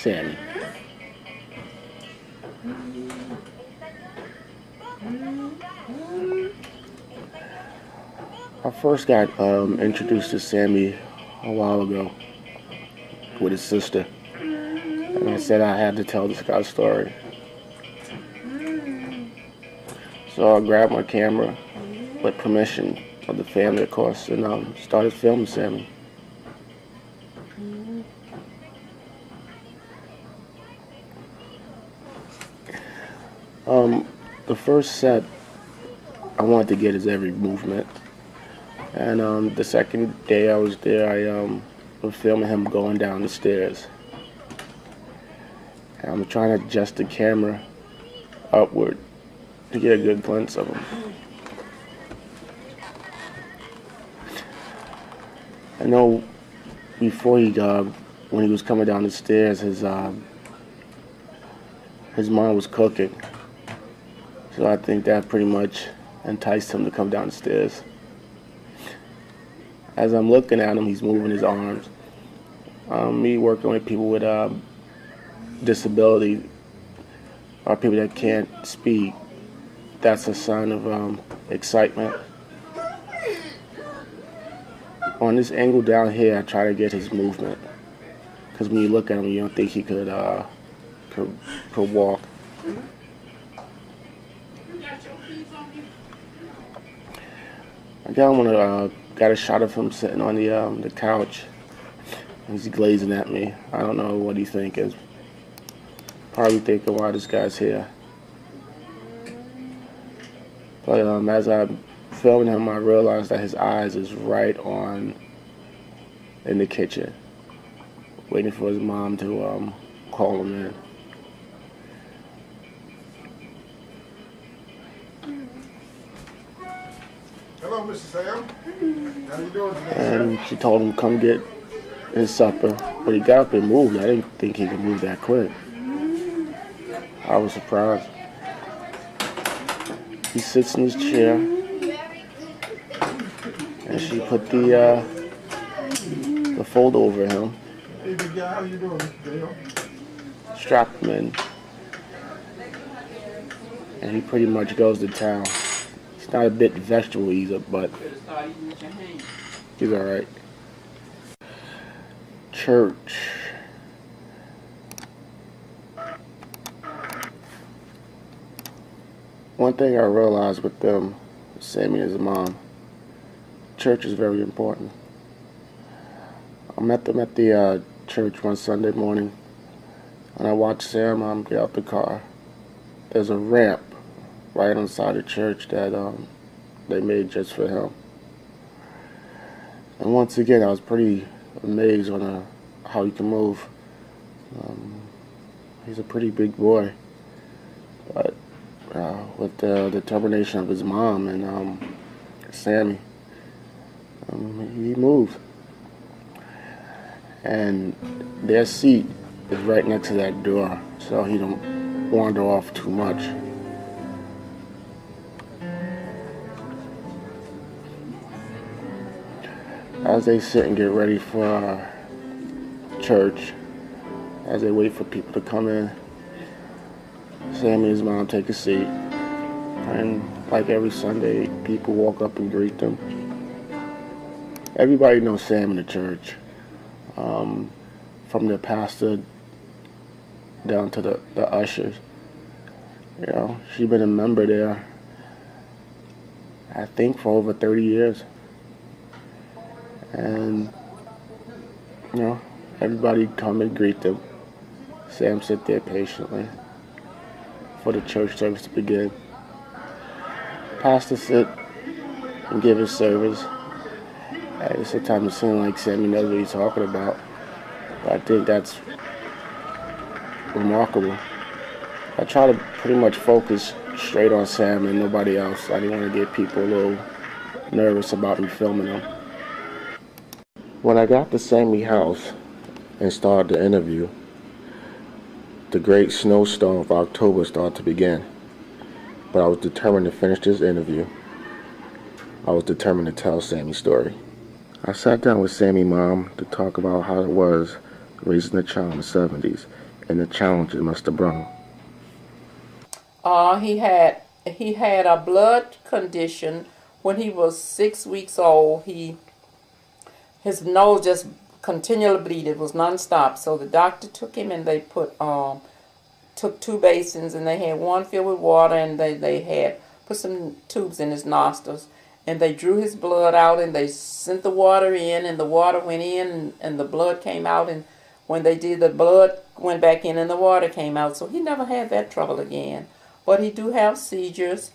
Sammy. I first got introduced to Sammy a while ago with his sister, and I said I had to tell this guy's story. So I grabbed my camera with permission of the family, of course, and started filming Sammy. The first set I wanted to get his every movement, and the second day I was there, I was filming him going down the stairs. And I'm trying to adjust the camera upward to get a good glimpse of him. I know before when he was coming down the stairs, his mom was cooking. So I think that pretty much enticed him to come down the stairs. As I'm looking at him, he's moving his arms. Me working with people with disability or people that can't speak, that's a sign of excitement. On this angle down here, I try to get his movement, because when you look at him, you don't think he could walk. I got a shot of him sitting on the couch. He's glazing at me. I don't know what he's thinking. Probably thinking, why this guy's here. But as I'm filming him, I realized that his eyes is right on in the kitchen, waiting for his mom to call him in. Hello, Mr. Sam. How you doing today, and she told him to come get his supper. But he got up and moved. I didn't think he could move that quick. I was surprised. He sits in his chair, and she put the fold over him. Hey, big guy, how you doing, Mr. Dale? Strapped him in, and he pretty much goes to town. He's not a bit vegetable either, but he's all right. Church. One thing I realized with them, Sammy and his mom, church is very important. I met them at the church one Sunday morning, and I watched Sam get out the car. There's a ramp right inside the church that they made just for him. And once again, I was pretty amazed on how he can move. He's a pretty big boy, but with the determination of his mom and Sammy, he moved. And their seat is right next to that door, so he don't wander off too much. As they sit and get ready for church, as they wait for people to come in, Sammy and his mom take a seat, and like every Sunday, people walk up and greet them. Everybody knows Sam in the church, from the pastor down to the ushers. You know, she's been a member there, I think, for over 30 years. And, you know, everybody come and greet them. Sam sit there patiently for the church service to begin. Pastor sit and give his service. It's sometimes it seems like Sammy knows what he's talking about. But I think that's remarkable. I try to pretty much focus straight on Sam and nobody else. I didn't want to get people a little nervous about me filming them. When I got to Sammy's house and started the interview, the great snowstorm of October started to begin. But I was determined to finish this interview. I was determined to tell Sammy's story. I sat down with Sammy's mom to talk about how it was raising a child in the 70s and the challenge it must have brought him? He had a blood condition when he was 6 weeks old. His nose just continually bleed. It was nonstop. So the doctor took him and they took 2 basins, and they had one filled with water, and they had put some tubes in his nostrils, and they drew his blood out, and they sent the water in, and the water went in, and the blood came out, and when they did, the blood went back in and the water came out. So he never had that trouble again. But he do have seizures,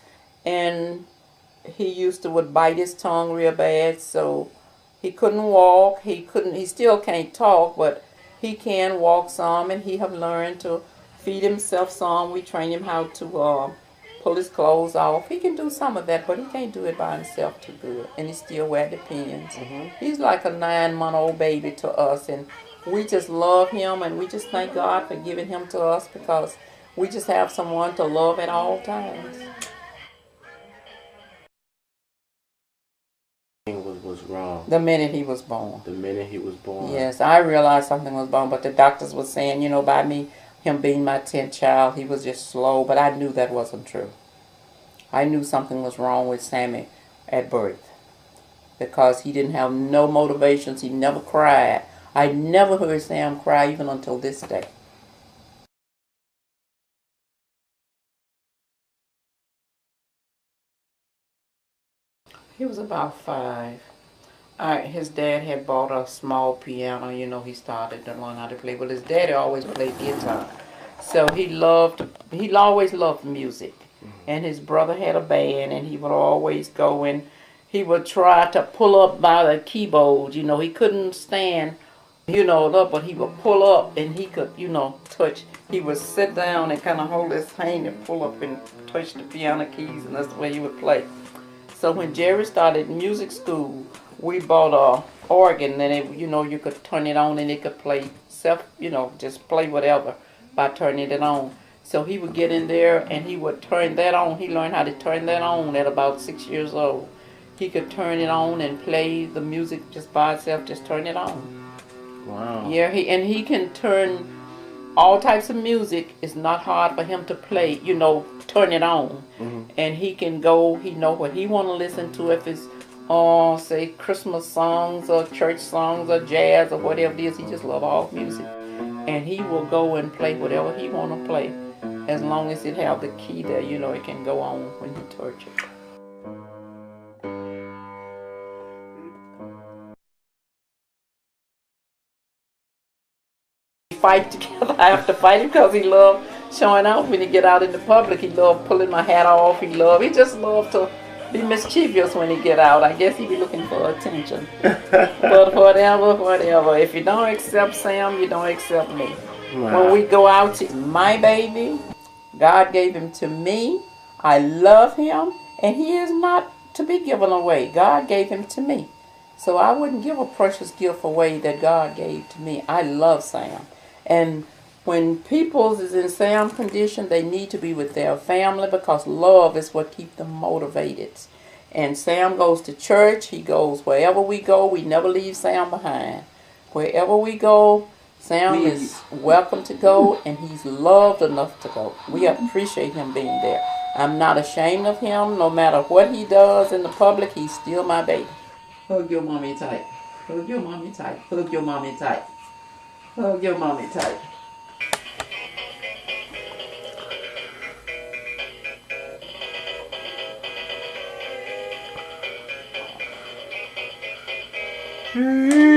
and he used to would bite his tongue real bad, so he couldn't walk. He still can't talk, but he can walk some, and he have learned to feed himself some. We train him how to pull his clothes off. He can do some of that, but he can't do it by himself too good, and he still wear the pins. He's like a 9-month-old baby to us, and we just love him, and we just thank God for giving him to us, because we just have someone to love at all times. Was wrong. The minute he was born. The minute he was born. Yes, I realized something was wrong, but the doctors were saying, by him being my 10th child, he was just slow, but I knew that wasn't true. I knew something was wrong with Sammy at birth, because he didn't have no motivations. He never cried. I never heard Sam cry even until this day. He was about 5. His dad had bought a small piano. He started to learn how to play. Well, his daddy always played guitar. So he always loved music. And his brother had a band, and he would always go and he would try to pull up by the keyboard. He couldn't stand, up, but he would pull up and he could, touch. He would sit down and kind of hold his hand and pull up and touch the piano keys, and that's the way he would play. So when Jerry started music school, we bought a organ, and you could turn it on and it could play just play whatever by turning it on. So he would get in there and he would turn that on. He learned how to turn that on at about 6 years old. He could turn it on and play the music just by itself, just turn it on. Wow. Yeah, he can turn all types of music. It's not hard for him to play, turn it on. And he can go, he know what he want to listen to, if it's say Christmas songs or church songs or jazz or whatever it is. He just love all music, and he will go and play whatever he want to play, as long as it have the key there, it can go on when he touch it. Fight together. I have to fight him because he loved showing off when he get out in the public. He loved pulling my hat off. He just loved to be mischievous when he get out. I guess he be looking for attention. But whatever. If you don't accept Sam, you don't accept me. Wow. When we go out, he's my baby. God gave him to me. I love him, and he is not to be given away. God gave him to me. So I wouldn't give a precious gift away that God gave to me. I love Sam. And when people is in Sam's condition, they need to be with their family, because love is what keeps them motivated. And Sam goes to church. He goes wherever we go. We never leave Sam behind. Wherever we go, Sam is welcome to go, and he's loved enough to go. We appreciate him being there. I'm not ashamed of him. No matter what he does in the public, he's still my baby. Hug your mommy tight. Hug your mommy tight. Hug your mommy tight. Hug your mommy tight. Mm-hmm.